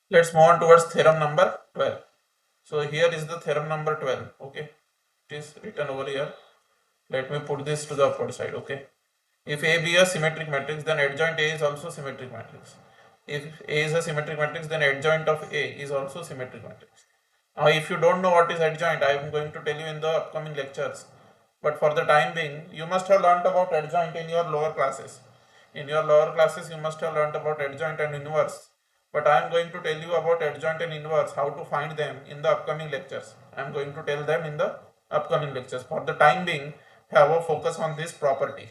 Let's move on towards theorem number 12. So here is the theorem number 12. Okay, it is written over here. Let me put this to the upward side. Okay, if A be a symmetric matrix, then adjoint A is also symmetric matrix. If A is a symmetric matrix, then adjoint of A is also symmetric matrix. Now, if you don't know what is adjoint, I am going to tell you in the upcoming lectures. But for the time being, you must have learnt about adjoint in your lower classes. In your lower classes, you must have learnt about adjoint and inverse. But I am going to tell you about adjoint and inverse, how to find them in the upcoming lectures. I am going to tell them in the upcoming lectures. For the time being, have a focus on this property.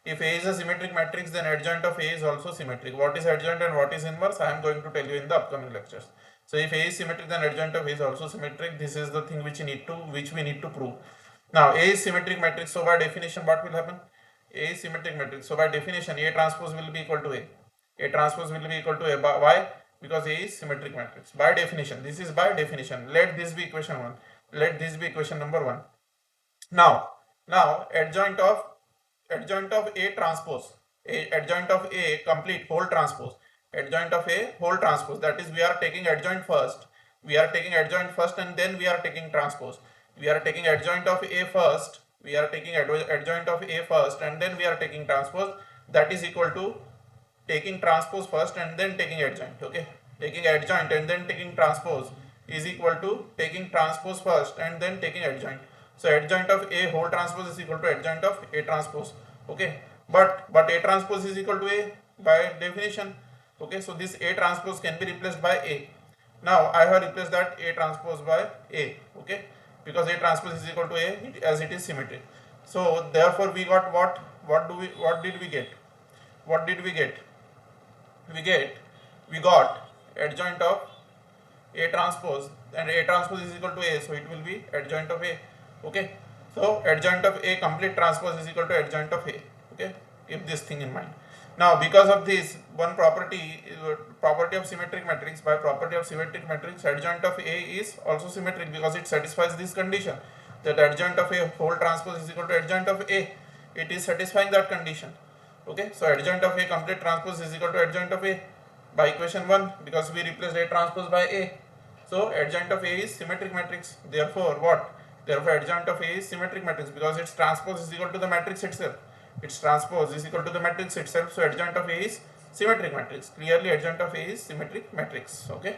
If A is a symmetric matrix, then adjoint of A is also symmetric. What is adjoint and what is inverse, I am going to tell you in the upcoming lectures. So if A is symmetric, then adjoint of A is also symmetric. This is the thing which we need to prove. Now A is symmetric matrix, so by definition what will happen? A is symmetric matrix, so by definition A transpose will be equal to A. A transpose will be equal to A. Why? Because A is symmetric matrix. By definition, this is by definition. Let this be equation 1. Let this be equation number 1. Now adjoint of A transpose, adjoint of A complete whole transpose, adjoint of A whole transpose, that is we are taking adjoint first, and then we are taking transpose. We are taking adjoint of A first, we are taking adjoint of A first, and then we are taking transpose. That is equal to taking transpose first and then taking adjoint. Okay, taking adjoint and then taking transpose is equal to taking transpose first and then taking adjoint. So adjoint of A whole transpose is equal to adjoint of A transpose. Okay, but A transpose is equal to A by definition. Okay, so this A transpose can be replaced by A. Now I have replaced that A transpose by A. Okay, because A transpose is equal to A as it is symmetric. So therefore we got what? What did we get? What did we get? We got adjoint of A transpose, and A transpose is equal to A, so it will be adjoint of A. Okay, so adjoint of A complete transpose is equal to adjoint of A. Okay, keep this thing in mind. Now because of this one property, property of symmetric matrix, by property of symmetric matrix, adjoint of A is also symmetric because it satisfies this condition that adjoint of A whole transpose is equal to adjoint of A. It is satisfying that condition. Okay, so adjoint of A complete transpose is equal to adjoint of A by equation 1, because we replaced A transpose by A. So adjoint of A is symmetric matrix. Therefore what? Therefore adjoint of A is symmetric matrix because its transpose is equal to the matrix itself. Its transpose is equal to the matrix itself. So adjoint of A is symmetric matrix. Clearly adjoint of A is symmetric matrix. Okay.